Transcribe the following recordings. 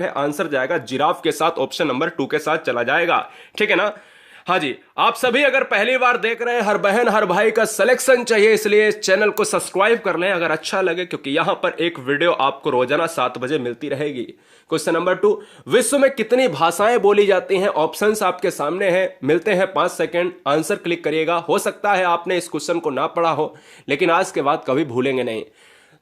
है आंसर जाएगा जिराफ के साथ, ऑप्शन नंबर 2 के साथ चला जाएगा। ठीक है ना। हाँ जी, आप सभी अगर पहली बार देख रहे हैं, हर बहन हर भाई का सिलेक्शन चाहिए, इसलिए इस चैनल को सब्सक्राइब कर लें अगर अच्छा लगे, क्योंकि यहां पर एक वीडियो आपको रोजाना 7 बजे मिलती रहेगी। क्वेश्चन नंबर 2, विश्व में कितनी भाषाएं बोली जाती हैं? ऑप्शंस आपके सामने हैं, मिलते हैं 5 सेकंड, आंसर क्लिक करिएगा। हो सकता है आपने इस क्वेश्चन को ना पढ़ा हो, लेकिन आज के बाद कभी भूलेंगे नहीं।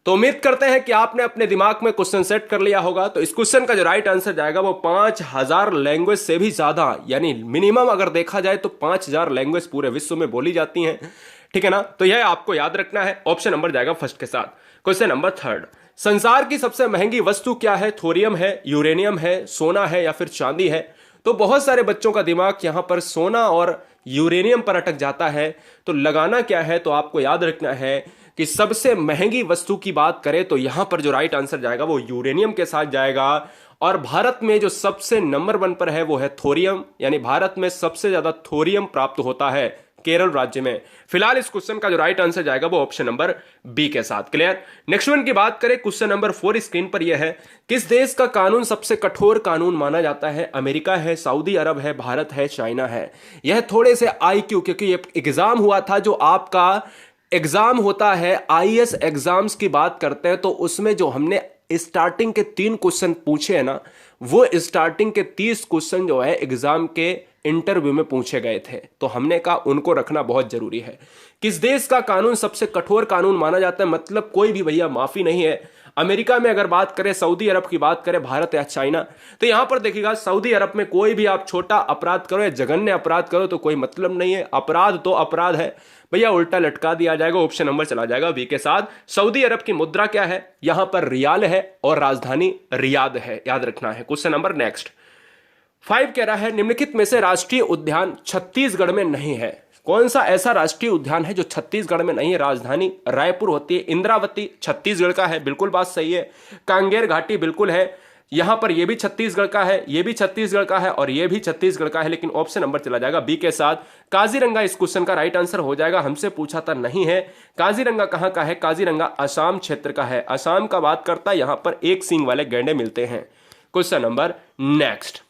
तो उम्मीद करते हैं कि आपने अपने दिमाग में क्वेश्चन सेट कर लिया होगा। तो इस क्वेश्चन का जो राइट आंसर जाएगा वो 5000 लैंग्वेज से भी ज्यादा, यानी मिनिमम अगर देखा जाए तो 5000 लैंग्वेज पूरे विश्व में बोली जाती हैं। ठीक है ना। तो यह आपको याद रखना है। ऑप्शन नंबर जाएगा फर्स्ट के साथ। क्वेश्चन नंबर 3, संसार की सबसे महंगी वस्तु क्या है? थोरियम है, यूरेनियम है, सोना है या फिर चांदी है? तो बहुत सारे बच्चों का दिमाग यहां पर सोना और यूरेनियम पर अटक जाता है। तो लगाना क्या है? तो आपको याद रखना है कि सबसे महंगी वस्तु की बात करें तो यहां पर जो राइट आंसर जाएगा वो यूरेनियम के साथ जाएगा। और भारत में जो सबसे नंबर 1 पर है वो है थोरियम, यानी भारत में सबसे ज्यादा थोरियम प्राप्त होता है केरल राज्य में। फिलहाल इस क्वेश्चन का जो राइट आंसर जाएगा वो ऑप्शन नंबर बी के साथ। क्लियर। नेक्स्ट वन की बात करें, क्वेश्चन नंबर 4 स्क्रीन पर यह है, किस देश का कानून सबसे कठोर कानून माना जाता है? अमेरिका है, सऊदी अरब है, भारत है, चाइना है? यह थोड़े से IQ, क्योंकि ये एग्जाम हुआ था, जो आपका एग्जाम होता है IAS एग्जाम्स की बात करते हैं, तो उसमें जो हमने स्टार्टिंग के 3 क्वेश्चन पूछे हैं ना, वो स्टार्टिंग के 30 क्वेश्चन जो है एग्जाम के इंटरव्यू में पूछे गए थे। तो हमने कहा उनको रखना बहुत जरूरी है। किस देश का कानून सबसे कठोर कानून माना जाता है? मतलब कोई भी भैया माफी नहीं है। अमेरिका में अगर बात करें, सऊदी अरब की बात करें, भारत या चाइना, तो यहां पर देखिएगा सऊदी अरब में कोई भी आप छोटा अपराध करो या जघन्य अपराध करो तो कोई मतलब नहीं है, अपराध तो अपराध है भैया, उल्टा लटका दिया जाएगा। ऑप्शन नंबर चला जाएगा बी के साथ। सऊदी अरब की मुद्रा क्या है? यहां पर रियाल है और राजधानी रियाद है, याद रखना है। क्वेश्चन नंबर नेक्स्ट 5 कह रहा है, निम्नलिखित में से राष्ट्रीय उद्यान छत्तीसगढ़ में नहीं है? कौन सा ऐसा राष्ट्रीय उद्यान है जो छत्तीसगढ़ में नहीं है? राजधानी रायपुर होती है। इंद्रावती छत्तीसगढ़ का है, बिल्कुल बात सही है। कांगेर घाटी बिल्कुल है, यहां पर यह भी छत्तीसगढ़ का है, यह भी छत्तीसगढ़ का है और यह भी छत्तीसगढ़ का है, लेकिन ऑप्शन नंबर चला जाएगा बी के साथ। काजीरंगा इस क्वेश्चन का राइट आंसर हो जाएगा। हमसे पूछा था, नहीं है। काजीरंगा कहां का है? काजीरंगा असम क्षेत्र का है। असम का बात करता है, यहां पर एक सींग वाले गैंडे मिलते हैं। क्वेश्चन नंबर नेक्स्ट,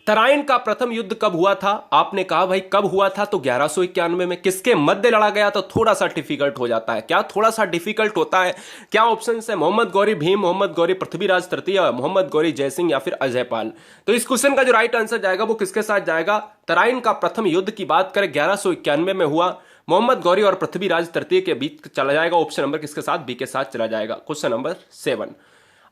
तराइन का प्रथम युद्ध कब हुआ था? आपने कहा भाई कब हुआ था, तो 1191 में। किसके मध्य लड़ा गया? तो थोड़ा सा डिफिकल्ट हो जाता है। क्या थोड़ा सा डिफिकल्ट होता है? क्या ऑप्शन है? मोहम्मद गौरी भीम, मोहम्मद गौरी पृथ्वीराज तृतीय, मोहम्मद गौरी जयसिंह या फिर अजयपाल? तो इस क्वेश्चन का जो राइट आंसर जाएगा वो किसके साथ जाएगा? तराइन का प्रथम युद्ध की बात करें 1191 में हुआ, मोहम्मद गौरी और पृथ्वीराज तृतीय के बीच चला जाएगा। ऑप्शन नंबर किसके साथ? बी के साथ चला जाएगा। क्वेश्चन नंबर 7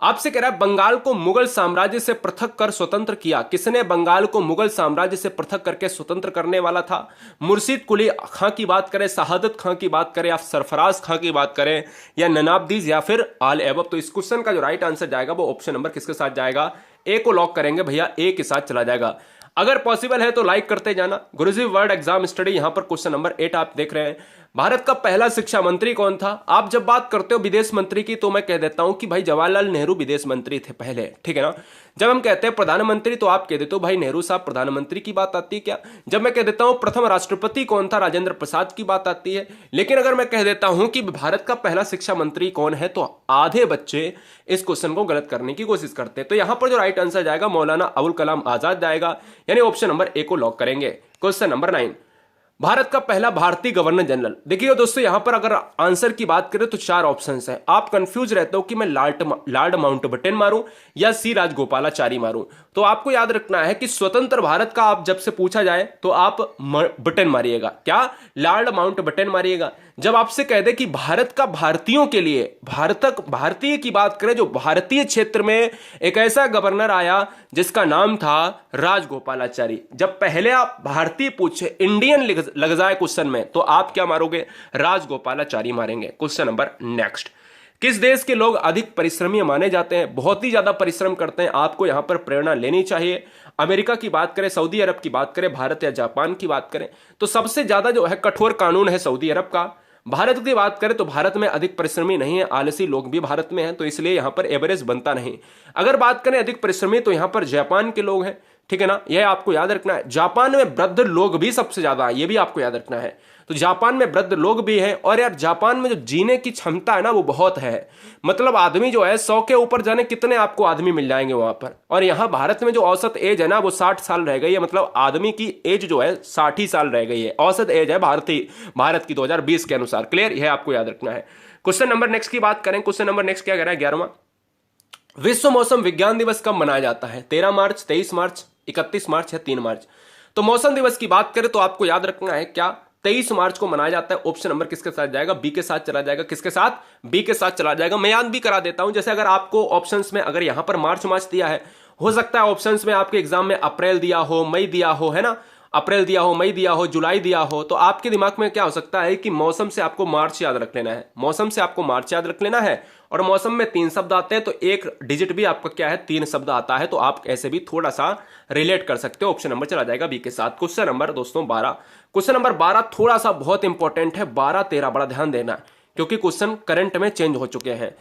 आपसे कह रहा है, बंगाल को मुगल साम्राज्य से पृथक कर स्वतंत्र किया? किसने बंगाल को मुगल साम्राज्य से पृथक करके स्वतंत्र करने वाला था? मुर्शिद कुली खां की बात करें, शहादत खां की बात करें या सरफराज खां की बात करें या ननाबदीज या फिर आल एबब? तो इस क्वेश्चन का जो राइट आंसर जाएगा वो ऑप्शन नंबर किसके साथ जाएगा? ए को लॉक करेंगे भैया, ए के साथ चला जाएगा। अगर पॉसिबल है तो लाइक करते जाना। गुरुजी वर्ल्ड एग्जाम स्टडी, यहां पर क्वेश्चन नंबर 8 आप देख रहे हैं। भारत का पहला शिक्षा मंत्री कौन था? आप जब बात करते हो विदेश मंत्री की तो मैं कह देता हूं कि भाई जवाहरलाल नेहरू विदेश मंत्री थे पहले। ठीक है ना। जब हम कहते हैं प्रधानमंत्री तो आप कह देते हो भाई नेहरू साहब प्रधानमंत्री की बात आती है क्या? जब मैं कह देता हूं प्रथम राष्ट्रपति कौन था, राजेंद्र प्रसाद की बात आती है। लेकिन अगर मैं कह देता हूं कि भारत का पहला शिक्षा मंत्री कौन है तो आधे बच्चे इस क्वेश्चन को गलत करने की कोशिश करते हैं। तो यहां पर जो राइट आंसर जाएगा मौलाना अबुल कलाम आजाद जाएगा, यानी ऑप्शन नंबर ए को लॉक करेंगे। क्वेश्चन नंबर 9, भारत का पहला भारतीय गवर्नर जनरल। देखिए दोस्तों, यहां पर अगर आंसर की बात करें तो 4 ऑप्शंस हैं। आप कंफ्यूज रहते हो कि मैं लॉर्ड माउंटबेटन मारूं या सी राजगोपालाचारी मारूं। तो आपको याद रखना है कि स्वतंत्र भारत का आप जब से पूछा जाए तो आप बटन मारिएगा। क्या? लॉर्ड माउंटबेटन मारिएगा। जब आपसे कह दे कि भारत का भारतीयों के लिए, भारतीय की बात करें, जो भारतीय क्षेत्र में एक ऐसा गवर्नर आया जिसका नाम था राजगोपालाचारी। जब पहले आप भारतीय पूछे, इंडियन लग जाए क्वेश्चन में, तो आप क्या मारोगे? राजगोपालाचारी मारेंगे। क्वेश्चन नंबर नेक्स्ट, किस देश के लोग अधिक परिश्रमी माने जाते हैं? बहुत ही ज्यादा परिश्रम करते हैं, आपको यहां पर प्रेरणा लेनी चाहिए। अमेरिका की बात करें, सऊदी अरब की बात करें, भारत या जापान की बात करें, तो सबसे ज्यादा जो है कठोर कानून है सऊदी अरब का। भारत की बात करें तो भारत में अधिक परिश्रमी नहीं है, आलसी लोग भी भारत में हैं, तो इसलिए यहां पर एवरेज बनता नहीं। अगर बात करें अधिक परिश्रमी तो यहां पर जापान के लोग हैं। ठीक है ना, यह आपको याद रखना है। जापान में वृद्ध लोग भी सबसे ज्यादा है, यह भी आपको याद रखना है। तो जापान में वृद्ध लोग भी हैं, और यार जापान में जो जीने की क्षमता है ना वो बहुत है। मतलब आदमी जो है 100 के ऊपर जाने कितने आपको आदमी मिल जाएंगे वहां पर। और यहाँ भारत में जो औसत एज है ना वो 60 साल रह गई है। मतलब आदमी की एज जो है 60 ही साल रह गई है, औसत एज है भारत की 2020 के अनुसार। क्लियर, यह आपको याद रखना है। क्वेश्चन नंबर नेक्स्ट की बात करें, क्वेश्चन नंबर नेक्स्ट क्या कह रहा है 11वां, विश्व मौसम विज्ञान दिवस कब मनाया जाता है? 13 मार्च, 23 मार्च, 31 मार्च या 3 मार्च? तो मौसम दिवस की बात करें तो आपको याद रखना है क्या 23 मार्च को मनाया जाता है। ऑप्शन नंबर किसके साथ जाएगा? बी के साथ चला जाएगा। किसके साथ? बी के साथ चला जाएगा। मैं याद भी करा देता हूं, जैसे अगर आपको ऑप्शंस में अगर यहां पर मार्च दिया है, हो सकता है ऑप्शंस में आपके एग्जाम में अप्रैल दिया हो, मई दिया हो, है ना, अप्रैल दिया हो, मई दिया हो, जुलाई दिया हो, तो आपके दिमाग में क्या हो सकता है कि मौसम से आपको मार्च याद रख लेना है, मौसम से आपको मार्च याद रख लेना है। और मौसम में 3 शब्द आते हैं तो एक डिजिट भी आपका क्या है, 3 शब्द आता है, तो आप ऐसे भी थोड़ा सा रिलेट कर सकते हो। ऑप्शन नंबर चला जाएगा बी के साथ। क्वेश्चन नंबर दोस्तों 12, क्वेश्चन नंबर 12 थोड़ा सा बहुत इंपॉर्टेंट है। 12 13 बड़ा ध्यान देना है क्योंकि क्वेश्चन करंट में चेंज हो चुके हैं।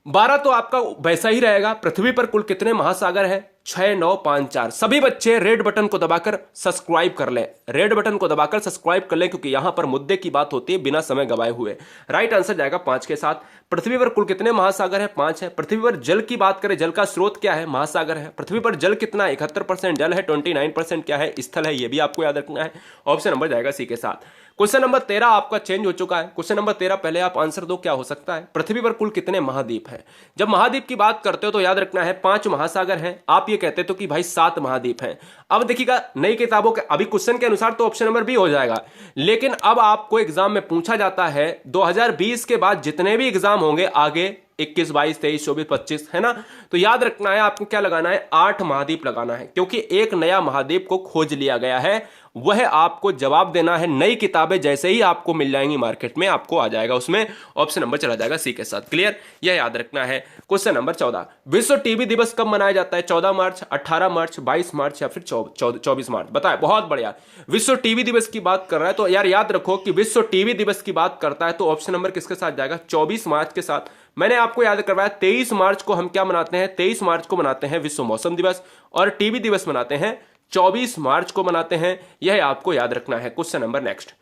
12 तो आपका वैसा ही रहेगा। पृथ्वी पर कुल कितने महासागर हैं? 6 9 5 4। सभी बच्चे रेड बटन को दबाकर सब्सक्राइब कर लें, रेड बटन को दबाकर सब्सक्राइब कर लें, क्योंकि यहां पर मुद्दे की बात होती है बिना समय गवाए हुए। राइट आंसर जाएगा 5 के साथ। पृथ्वी पर कुल कितने महासागर है? 5 है। पृथ्वी पर जल की बात करें, जल का स्रोत क्या है? महासागर है। पृथ्वी पर जल कितना है? 71% जल है, 29% क्या है? स्थल है। यह भी आपको याद रखना है। ऑप्शन नंबर जाएगा सी के साथ। क्वेश्चन नंबर 13 आपका चेंज हो चुका है। क्वेश्चन नंबर 13 पहले आप आंसर दो, क्या हो सकता है? पृथ्वी पर कुल कितने महाद्वीप हैं? जब महाद्वीप की बात करते हो तो याद रखना है 5 महासागर हैं। आप ये कहते तो कि भाई 7 महाद्वीप हैं। अब देखिएगा नई किताबों के अभी क्वेश्चन के अनुसार तो ऑप्शन नंबर बी हो जाएगा, लेकिन अब आपको एग्जाम में पूछा जाता है 2020 के बाद जितने भी एग्जाम होंगे आगे 21 22 23 24 25, है ना, तो याद रखना है आपको क्या लगाना है? 8 महाद्वीप लगाना है, क्योंकि एक नया महाद्वीप को खोज लिया गया है। वह आपको जवाब देना है। नई किताबें जैसे ही आपको मिल जाएंगी मार्केट में, आपको आ जाएगा उसमें ऑप्शन नंबर चला जाएगा सी के साथ। क्लियर, यह याद रखना है। क्वेश्चन नंबर 14, विश्व टीबी दिवस कब मनाया जाता है? 14 मार्च, 18 मार्च, 22 मार्च या फिर 24 मार्च? बताए, बहुत बढ़िया। विश्व टीबी दिवस की बात कर रहा है तो यार याद रखो कि विश्व टीबी दिवस की बात करता है तो ऑप्शन नंबर किसके साथ जाएगा? 24 मार्च के साथ। मैंने आपको याद करवाया 23 मार्च को हम क्या मनाते हैं? 23 मार्च को मनाते हैं विश्व मौसम दिवस, और टीबी दिवस मनाते हैं 24 मार्च को मनाते हैं। यह आपको याद रखना है। क्वेश्चन नंबर नेक्स्ट,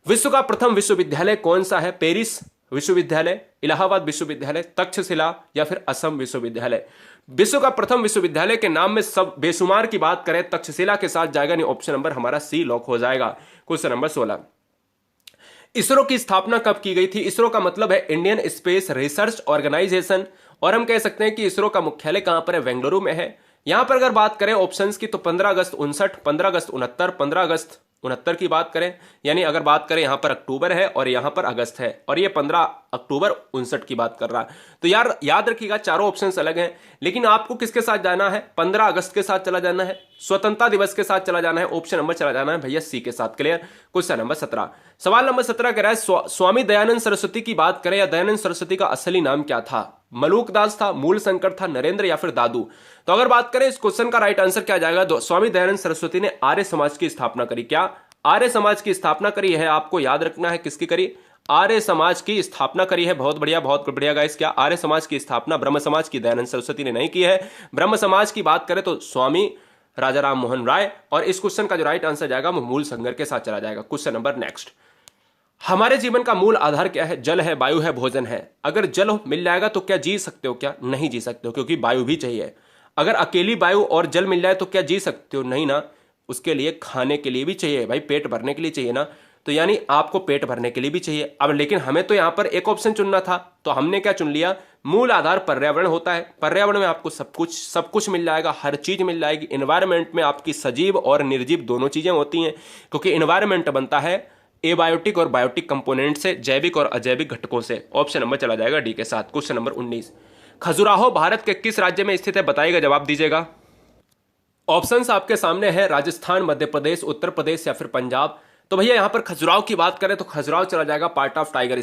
विश्व का प्रथम विश्वविद्यालय कौन सा है? पेरिस विश्वविद्यालय, इलाहाबाद विश्वविद्यालय, तक्षशिला या फिर असम विश्वविद्यालय? विश्व का प्रथम विश्वविद्यालय के नाम में सब बेशुमार की बात करें, तक्षशिला के साथ जाएगा, नहीं ऑप्शन नंबर हमारा सी लॉक हो जाएगा। क्वेश्चन नंबर 16, इसरो की स्थापना कब की गई थी? इसरो का मतलब है इंडियन स्पेस रिसर्च ऑर्गेनाइजेशन, और हम कह सकते हैं कि इसरो का मुख्यालय कहां पर है? बेंगलुरु में है। यहां पर अगर बात करें ऑप्शंस की तो 15 अगस्त 59, 15 अगस्त 69, 15 अगस्त 69 की बात करें, यानी अगर बात करें यहां पर अक्टूबर है और यहां पर अगस्त है, और ये 15 अक्टूबर 59 की बात कर रहा है। तो यार याद रखिएगा चारों ऑप्शंस अलग हैं, लेकिन आपको किसके साथ जाना है? 15 अगस्त के साथ चला जाना है, स्वतंत्रता दिवस के साथ चला जाना है, ऑप्शन नंबर चला जाना है भैया सी के साथ। क्लियर। क्वेश्चन नंबर 17, सवाल नंबर 17 कह रहा है स्वामी दयानंद सरस्वती की बात करें या दयानंद सरस्वती का असली नाम क्या था? मलूकदास था, मूल शंकर था, नरेंद्र या फिर दादू? तो अगर बात करें इस क्वेश्चन का राइट आंसर क्या जाएगा? स्वामी दयानंद सरस्वती ने आर्य समाज की स्थापना करी। क्या आर्य समाज की स्थापना करी है? आपको याद रखना है किसकी करी? आर्य समाज की स्थापना करी है। बहुत बढ़िया, बहुत बढ़िया गाइस। क्या आर्य समाज की स्थापना ब्रह्म समाज की दयानंद सरस्वती ने नहीं की है? ब्रह्म समाज की बात करें तो स्वामी राजा राम मोहन राय, और इस क्वेश्चन का जो राइट आंसर जाएगा वो मूल संगर के साथ चला जाएगा। क्वेश्चन नंबर नेक्स्ट, हमारे जीवन का मूल आधार क्या है? जल है, वायु है, भोजन है। अगर जल मिल जाएगा तो क्या जी सकते हो? क्या नहीं जी सकते हो, क्योंकि वायु भी चाहिए। अगर अकेली वायु और जल मिल जाए तो क्या जी सकते हो? नहीं ना, उसके लिए खाने के लिए भी चाहिए भाई, पेट भरने के लिए चाहिए ना, तो यानी आपको पेट भरने के लिए भी चाहिए। अब लेकिन हमें तो यहां पर एक ऑप्शन चुनना था, तो हमने क्या चुन लिया? मूल आधार पर्यावरण होता है। पर्यावरण में आपको सब कुछ मिल जाएगा, हर चीज मिल जाएगी। एनवायरमेंट में आपकी सजीव और निर्जीव दोनों चीजें होती हैं, क्योंकि एनवायरमेंट बनता है एबायोटिक और बायोटिक कंपोनेंट से, जैविक और अजैविक घटकों से। ऑप्शन नंबर चला जाएगा डी के साथ। क्वेश्चन नंबर 19, खजुराहो भारत के किस राज्य में स्थित है? बताइएगा, जवाब दीजिएगा। ऑप्शंस आपके सामने है, राजस्थान, मध्य प्रदेश, उत्तर प्रदेश या फिर पंजाब। तो भैया यहां पर खजुराहो की बात करें तो खजुराहो चला जाएगा पार्ट ऑफ टाइगर